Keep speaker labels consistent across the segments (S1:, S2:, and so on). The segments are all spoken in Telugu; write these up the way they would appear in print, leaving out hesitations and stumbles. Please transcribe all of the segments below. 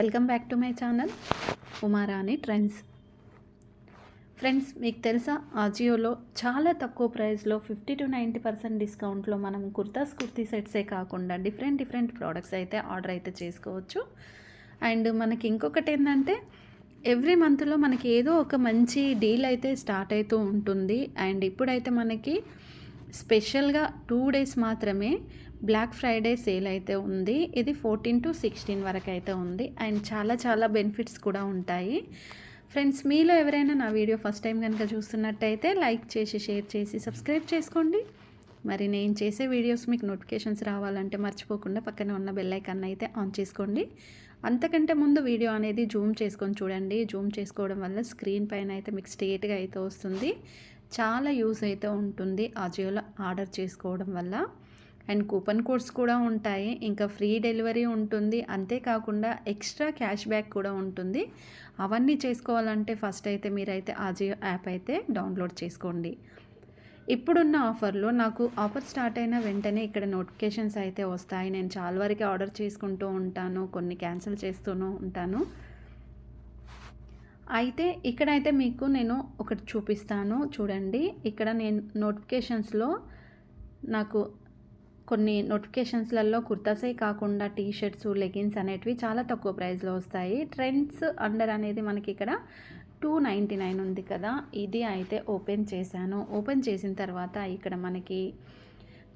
S1: Welcome back to my channel Uma Rani trends. Friends, మీకు తెలుసా ఆజియోలో చాలా తక్కువ ప్రైస్లో 50-90% డిస్కౌంట్లో మనం కుర్తీ సెట్సే కాకుండా డిఫరెంట్ ప్రోడక్ట్స్ అయితే ఆర్డర్ అయితే చేసుకోవచ్చు. అండ్ మనకి ఇంకొకటి ఏంటంటే ఎవ్రీ మంత్లో మనకి ఏదో ఒక మంచి డీల్ అయితే స్టార్ట్ అవుతూ ఉంటుంది. అండ్ ఇప్పుడైతే మనకి స్పెషల్గా 2 days మాత్రమే బ్లాక్ ఫ్రైడే సేల్ అయితే ఉంది. ఇది 14-16 వరకు అయితే ఉంది. అండ్ చాలా బెనిఫిట్స్ కూడా ఉంటాయి. ఫ్రెండ్స్, మీలో ఎవరైనా నా వీడియో ఫస్ట్ టైం కనుక చూస్తున్నట్టయితే లైక్ చేసి, షేర్ చేసి, సబ్స్క్రైబ్ చేసుకోండి. మరి నేను చేసే వీడియోస్ మీకు నోటిఫికేషన్స్ రావాలంటే మర్చిపోకుండా పక్కన ఉన్న బెల్ ఐకాన్ అయితే ఆన్ చేసుకోండి. అంతకంటే ముందు వీడియో అనేది జూమ్ చేసుకొని చూడండి. జూమ్ చేసుకోవడం వల్ల స్క్రీన్ పైన అయితే మీకు స్ట్రేట్గా అయితే వస్తుంది. చాలా యూస్ అయితే ఉంటుంది ఆజియోలో ఆర్డర్ చేసుకోవడం వల్ల. అండ్ కూపన్ కోడ్స్ కూడా ఉంటాయి, ఇంకా ఫ్రీ డెలివరీ ఉంటుంది. అంతేకాకుండా ఎక్స్ట్రా క్యాష్ బ్యాక్ కూడా ఉంటుంది. అవన్నీ చేసుకోవాలంటే ఫస్ట్ అయితే మీరైతే ఆజియో యాప్ అయితే డౌన్లోడ్ చేసుకోండి. ఇప్పుడున్న ఆఫర్లో నాకు ఆఫర్ స్టార్ట్ అయిన వెంటనే ఇక్కడ నోటిఫికేషన్స్ అయితే వస్తాయి. నేను చాలా వరకు ఆర్డర్ చేసుకుంటూ ఉంటాను, కొన్ని క్యాన్సిల్ చేస్తూనే ఉంటాను. అయితే ఇక్కడైతే మీకు నేను ఒకటి చూపిస్తాను చూడండి. ఇక్కడ నేను నోటిఫికేషన్స్లో నాకు కొన్ని నోటిఫికేషన్స్లలో కుర్తాసే కాకుండా టీ షర్ట్స్, లెగిన్స్ అనేటివి చాలా తక్కువ ప్రైస్లో వస్తాయి. ట్రెండ్స్ అండర్ అనేది మనకి ఇక్కడ 299 ఉంది కదా, ఇది అయితే ఓపెన్ చేశాను. ఓపెన్ చేసిన తర్వాత ఇక్కడ మనకి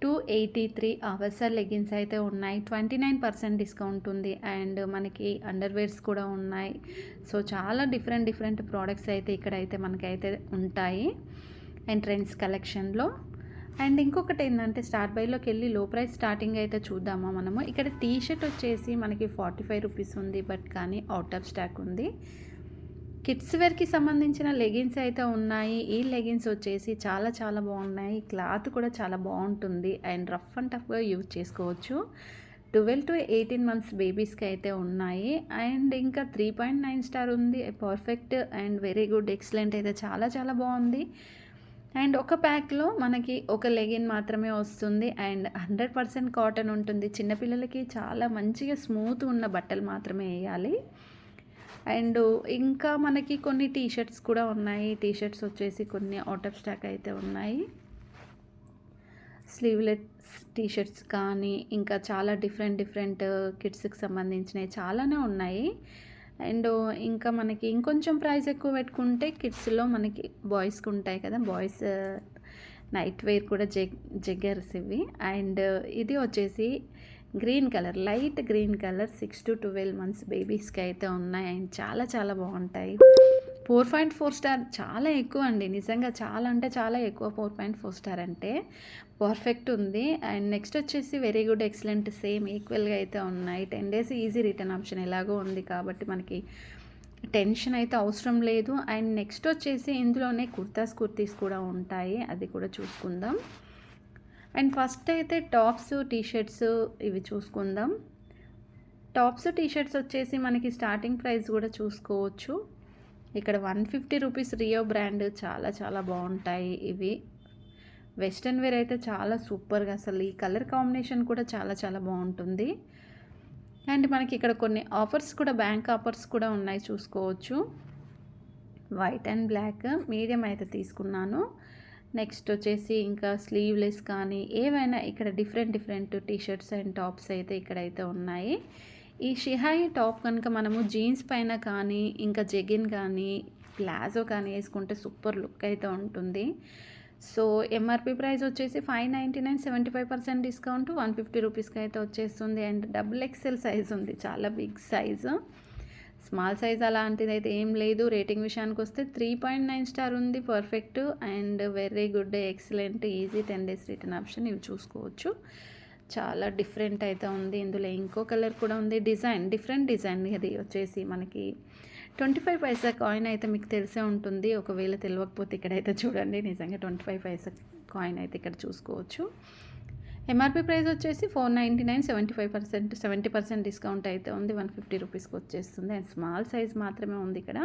S1: 283 అవర్సర్ లెగిన్స్ అయితే ఉన్నాయి. 29% డిస్కౌంట్ ఉంది. అండ్ మనకి అండర్వేర్స్ కూడా ఉన్నాయి. సో చాలా డిఫరెంట్ ప్రోడక్ట్స్ అయితే ఇక్కడైతే మనకైతే ఉంటాయి అండ్ ట్రెండ్స్ కలెక్షన్లో. అండ్ ఇంకొకటి ఏంటంటే స్టార్ట్ బైలోకి వెళ్ళి లో ప్రైస్ స్టార్టింగ్ అయితే చూద్దామా మనము. ఇక్కడ టీ షర్ట్ వచ్చేసి మనకి 45 రూపీస్ ఉంది, బట్ కానీ అవుట్ ఆఫ్ స్టాక్ ఉంది. కిడ్స్ వేర్కి సంబంధించిన లెగిన్స్ అయితే ఉన్నాయి. ఈ లెగిన్స్ వచ్చేసి చాలా బాగున్నాయి. క్లాత్ కూడా చాలా బాగుంటుంది అండ్ రఫ్ అండ్ టఫ్గా యూజ్ చేసుకోవచ్చు. 12-18 months బేబీస్కి అయితే ఉన్నాయి. అండ్ ఇంకా 3.9 స్టార్ ఉంది. Perfect and very good, excellent అయితే చాలా బాగుంది. అండ్ ఒక ప్యాక్లో మనకి ఒక లెగిన్ మాత్రమే వస్తుంది. అండ్ 100% కాటన్ ఉంటుంది. చిన్నపిల్లలకి చాలా మంచిగా స్మూత్ ఉన్న బట్టలు మాత్రమే వేయాలి. అండ్ ఇంకా మనకి కొన్ని టీ షర్ట్స్ కూడా ఉన్నాయి. టీ షర్ట్స్ వచ్చేసి కొన్ని అవుట్ ఆఫ్ స్టాక్ అయితే ఉన్నాయి. స్లీవ్లెస్ టీ షర్ట్స్ కానీ ఇంకా చాలా డిఫరెంట్ కిడ్స్కి సంబంధించినవి చాలానే ఉన్నాయి. అండ్ ఇంకా మనకి ఇంకొంచెం ప్రైస్ ఎక్కువ పెట్టుకుంటే కిడ్స్లో మనకి బాయ్స్కి ఉంటాయి కదా, బాయ్స్ నైట్ వేర్ కూడా జెగ్గర్స్ ఇవి. అండ్ ఇది వచ్చేసి green colour, light green colour, 6-12 months బేబీస్కి అయితే ఉన్నాయి. అండ్ చాలా బాగుంటాయి. 4.4 స్టార్, చాలా ఎక్కువ అండి, నిజంగా చాలా అంటే చాలా ఎక్కువ. 4.4 స్టార్ అంటే పర్ఫెక్ట్ ఉంది. అండ్ నెక్స్ట్ వచ్చేసి వెరీ గుడ్, ఎక్సలెంట్, సేమ్ ఈక్వల్గా అయితే ఉన్నాయి. 10 days ఈజీ రిటర్న్ ఆప్షన్ ఎలాగో ఉంది కాబట్టి మనకి టెన్షన్ అయితే అవసరం లేదు. అండ్ నెక్స్ట్ వచ్చేసి ఇందులోనే కుర్తీస్ కూడా ఉంటాయి, అది కూడా చూసుకుందాం. అండ్ ఫస్ట్ అయితే టాప్స్, టీ షర్ట్స్ ఇవి చూసుకుందాం. టాప్స్, టీ షర్ట్స్ వచ్చేసి మనకి స్టార్టింగ్ ప్రైస్ కూడా చూసుకోవచ్చు. ఇక్కడ 150 రూపీస్ రియో బ్రాండ్, చాలా బాగుంటాయి ఇవి. వెస్ట్రన్ వేర్ అయితే చాలా సూపర్గా, అసలు ఈ కలర్ కాంబినేషన్ కూడా చాలా బాగుంటుంది. అండ్ మనకి ఇక్కడ కొన్ని ఆఫర్స్ కూడా, బ్యాంక్ ఆఫర్స్ కూడా ఉన్నాయి, చూసుకోవచ్చు. వైట్ అండ్ బ్లాక్ మీడియం అయితే తీసుకున్నాను. నెక్స్ట్ వచ్చేసి ఇంకా స్లీవ్లెస్ కానీ ఏవైనా ఇక్కడ different T shirts and tops అయితే ఇక్కడైతే ఉన్నాయి. ఈ షిహాయి టాప్ కనుక మనము జీన్స్ పైన కానీ ఇంకా జెగిన్ కానీ ప్లాజో కానీ వేసుకుంటే సూపర్ లుక్ అయితే ఉంటుంది. సో ఎంఆర్పి ప్రైస్ వచ్చేసి 599, 75% డిస్కౌంట్ 150 రూపీస్కి అయితే వచ్చేస్తుంది. అండ్ XXL సైజ్ ఉంది, చాలా బిగ్ సైజు. స్మాల్ సైజ్ అలాంటిది అయితే ఏం లేదు. రేటింగ్ విషయానికి వస్తే 3.9 స్టార్ ఉంది, perfect and very good, excellent, easy 10 days return option, ఇవి చూసుకోవచ్చు. చాలా డిఫరెంట్ అయితే ఉంది. ఇందులో ఇంకో కలర్ కూడా ఉంది, డిఫరెంట్ డిజైన్. ఇది వచ్చేసి మనకి 25 పైసా కాయిన్ అయితే మీకు తెలిసే ఉంటుంది. ఒకవేళ తెలియకపోతే ఇక్కడైతే చూడండి, నిజంగా 25 పైసా కాయిన్ అయితే ఇక్కడ చూసుకోవచ్చు. ఎంఆర్పి ప్రైస్ వచ్చేసి 499, 70% డిస్కౌంట్ అయితే ఉంది, 150 రూపీస్కి వచ్చేస్తుంది. అండ్ స్మాల్ సైజ్ మాత్రమే ఉంది ఇక్కడ.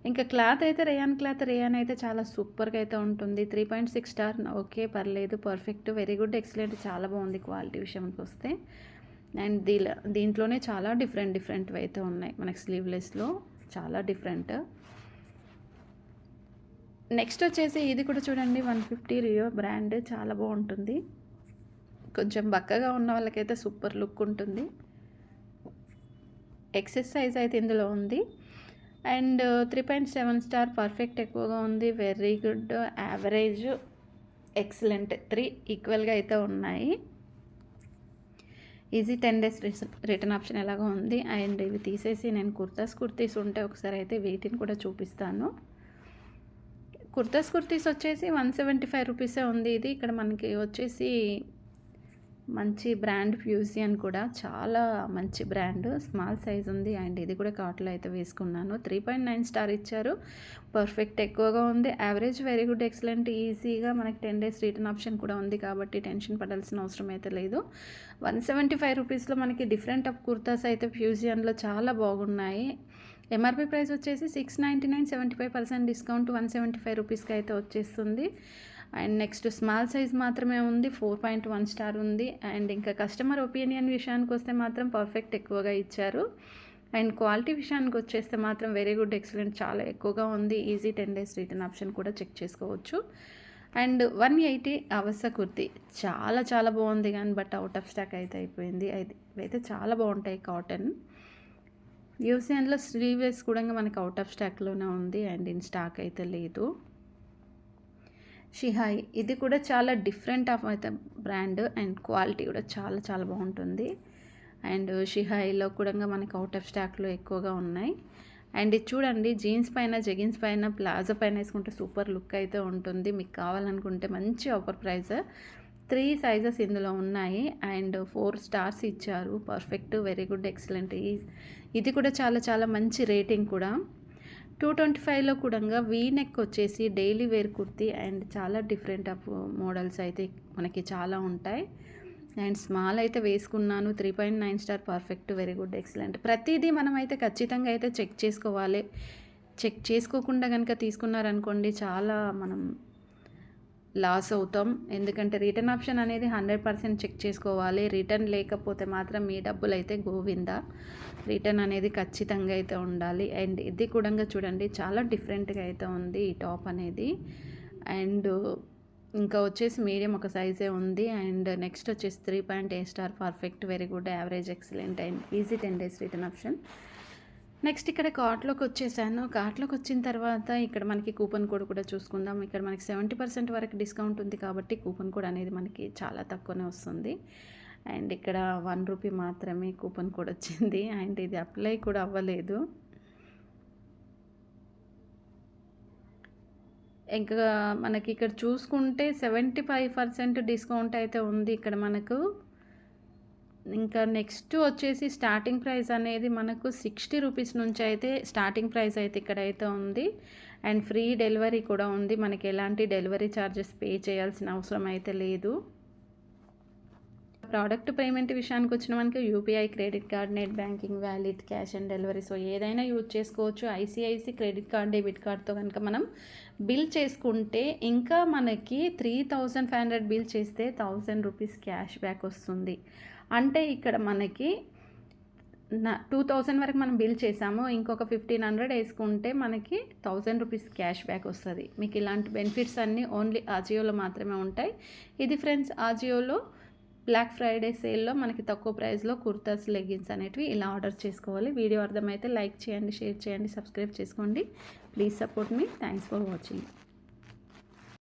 S1: ఇంకా క్లాత్ అయితే రేయాన్ అయితే చాలా సూపర్గా అయితే ఉంటుంది. 3.6 స్టార్, ఓకే, పర్లేదు, పర్ఫెక్ట్, వెరీ గుడ్, ఎక్సలెంట్, చాలా బాగుంది క్వాలిటీ విషయానికి వస్తే. అండ్ దీంట్లోనే చాలా డిఫరెంట్ అయితే ఉన్నాయి మనకి స్లీవ్లెస్లో, చాలా డిఫరెంట్. నెక్స్ట్ వచ్చేసి ఇది కూడా చూడండి 150 రియో బ్రాండ్, చాలా బాగుంటుంది. కొంచెం బక్కగా ఉన్న వాళ్ళకైతే సూపర్ లుక్ ఉంటుంది. ఎక్సెస్ సైజ్ అయితే ఇందులో ఉంది. అండ్ 3.7 స్టార్, పర్ఫెక్ట్ ఎక్కువగా ఉంది, వెరీ గుడ్, యావరేజ్, ఎక్సలెంట్ 3 ఈక్వల్గా అయితే ఉన్నాయి. ఈజీ 10 days రిటర్న్ ఆప్షన్ ఎలాగో ఉంది. అండ్ ఇవి తీసేసి నేను కుర్తీస్ ఉంటే ఒకసారి అయితే వీటిని కూడా చూపిస్తాను. కుర్తీస్ వచ్చేసి 175 రూపీసే ఉంది. ఇది ఇక్కడ మనకి వచ్చేసి మంచి బ్రాండ్ ఫ్యూజియన్ కూడా, చాలా మంచి బ్రాండ్, స్మాల్ సైజ్ ఉంది. అండ్ ఇది కూడా కార్ట్లో అయితే వేసుకున్నాను. 3.9 స్టార్ ఇచ్చారు, పర్ఫెక్ట్ ఎక్కువగా ఉంది, యావరేజ్, వెరీ గుడ్, ఎక్సలెంట్, ఈజీగా మనకి 10 days రిటర్న్ ఆప్షన్ కూడా ఉంది కాబట్టి టెన్షన్ పడాల్సిన అవసరం అయితే లేదు. 175 రూపీస్లో మనకి డిఫరెంట్ ఆఫ్ కుర్తాస్ అయితే ఫ్యూజియన్లో చాలా బాగున్నాయి. ఎంఆర్పి ప్రైస్ వచ్చేసి 699, 75% డిస్కౌంట్ 175 రూపీస్కి అయితే వచ్చేస్తుంది. అండ్ నెక్స్ట్ స్మాల్ సైజ్ మాత్రమే ఉంది, 4.1 స్టార్ ఉంది. అండ్ ఇంకా కస్టమర్ ఒపీనియన్ విషయానికి వస్తే మాత్రం పర్ఫెక్ట్ ఎక్కువగా ఇచ్చారు. అండ్ క్వాలిటీ విషయానికి వచ్చేస్తే మాత్రం వెరీ గుడ్, ఎక్సలెంట్, చాలా ఎక్కువగా ఉంది. ఈజీ 10 days రిటర్న్ ఆప్షన్ కూడా చెక్ చేసుకోవచ్చు. అండ్ 180 అవస కుర్తీ చాలా బాగుంది, కానీ బట్ అవుట్ ఆఫ్ స్టాక్ అయితే అయిపోయింది. అయితే చాలా బాగుంటాయి కాటన్. యూసియన్లో స్లీవ్లెస్ కూడా మనకి అవుట్ ఆఫ్ స్టాక్లోనే ఉంది, అండ్ ఇన్ స్టాక్ అయితే లేదు. షిహాయ్, ఇది కూడా చాలా డిఫరెంట్ ఆఫ్ అయితే బ్రాండ్, అండ్ క్వాలిటీ కూడా చాలా బాగుంటుంది. అండ్ షిహాయిలో కూడా మనకి అవుట్ ఆఫ్ స్టాక్లో ఎక్కువగా ఉన్నాయి. అండ్ ఇది చూడండి, జీన్స్ పైన, జెగిన్స్ పైన, ప్లాజో పైన వేసుకుంటే సూపర్ లుక్ అయితే ఉంటుంది. మీకు కావాలనుకుంటే మంచి ఆఫర్ ప్రైస్. 3 సైజెస్ ఇందులో ఉన్నాయి. అండ్ 4 స్టార్స్ ఇచ్చారు, పర్ఫెక్ట్, వెరీ గుడ్, ఎక్సలెంట్. ఇది కూడా చాలా మంచి రేటింగ్ కూడా. 225లో కూడా వీ నెక్ వచ్చేసి డైలీ వేర్ కుర్తీ, అండ్ చాలా డిఫరెంట్ ఆఫ్ మోడల్స్ అయితే మనకి చాలా ఉంటాయి. అండ్ స్మాల్ అయితే వేసుకున్నాను, 3.9 star, perfect, very good, excellent. ప్రతిదీ మనం అయితే ఖచ్చితంగా అయితే చెక్ చేసుకోవాలి. చెక్ చేసుకోకుండా కనుక తీసుకున్నారనుకోండి చాలా మనం లాస్ అవుతాం. ఎందుకంటే రిటర్న్ ఆప్షన్ అనేది 100% చెక్ చేసుకోవాలి. రిటర్న్ లేకపోతే మాత్రం మీ డబ్బులు అయితే గోవిందా. రిటర్న్ అనేది ఖచ్చితంగా అయితే ఉండాలి. అండ్ ఇది కూడా చూడండి, చాలా డిఫరెంట్గా అయితే ఉంది ఈ టాప్ అనేది. అండ్ ఇంకా వచ్చేసి మీడియం ఒక సైజే ఉంది. అండ్ నెక్స్ట్ వచ్చేసి 3.8 star, perfect, very good, average, excellent, and easy 10 days return option. Next ఇక్కడ కార్ట్లోకి వచ్చేసాను. కార్ట్లోకి వచ్చిన తర్వాత ఇక్కడ మనకి కూపన్ కోడ్ కూడా చూసుకుందాం. ఇక్కడ మనకి 70% వరకు డిస్కౌంట్ ఉంది కాబట్టి కూపన్ కోడ్ అనేది మనకి చాలా తక్కువనే వస్తుంది. అండ్ ఇక్కడ 1 రూపీ మాత్రమే కూపన్ కోడ్ వచ్చింది. అండ్ ఇది అప్లై కూడా అవ్వలేదు. ఇంకా మనకి ఇక్కడ చూసుకుంటే 75% డిస్కౌంట్ అయితే ఉంది ఇక్కడ మనకు. ఇంకా నెక్స్ట్ వచ్చేసి స్టార్టింగ్ ప్రైస్ అనేది మనకు 60 రూపీస్ నుంచి అయితే స్టార్టింగ్ ప్రైస్ అయితే ఇక్కడైతే ఉంది. అండ్ ఫ్రీ డెలివరీ కూడా ఉంది, మనకి ఎలాంటి డెలివరీ ఛార్జెస్ పే చేయాల్సిన అవసరం అయితే లేదు. ప్రోడక్ట్ పేమెంట్ విషయానికి వచ్చిన మనకి UPI, credit card, net banking, valid, cash and delivery, so ఏదైనా యూజ్ చేసుకోవచ్చు. ఐసిఐసి క్రెడిట్ కార్డ్, డెబిట్ కార్డ్తో కనుక మనం బిల్ చేసుకుంటే ఇంకా మనకి 3500 బిల్ చేస్తే 1000 రూపీస్ క్యాష్ బ్యాక్ వస్తుంది. అంటే ఇక్కడ మనకి 2000 వరకు మనం బిల్ చేసాము, ఇంకొక 1500 వేసుకుంటే మనకి 1000 రూపీస్ క్యాష్ బ్యాక్ వస్తుంది. మీకు ఇలాంటి బెనిఫిట్స్ అన్నీ ఓన్లీ ఆజియోలో మాత్రమే ఉంటాయి. ఇది ఫ్రెండ్స్, ఆజియోలో బ్లాక్ ఫ్రైడే సేల్లో మనకి తక్కువ ప్రైస్లో కుర్తాస్, లెగిన్స్ అనేటివి ఇలా ఆర్డర్ చేసుకోవాలి. వీడియో అర్థమైతే లైక్ చేయండి, షేర్ చేయండి, సబ్స్క్రైబ్ చేసుకోండి. Please support me. Thanks for watching.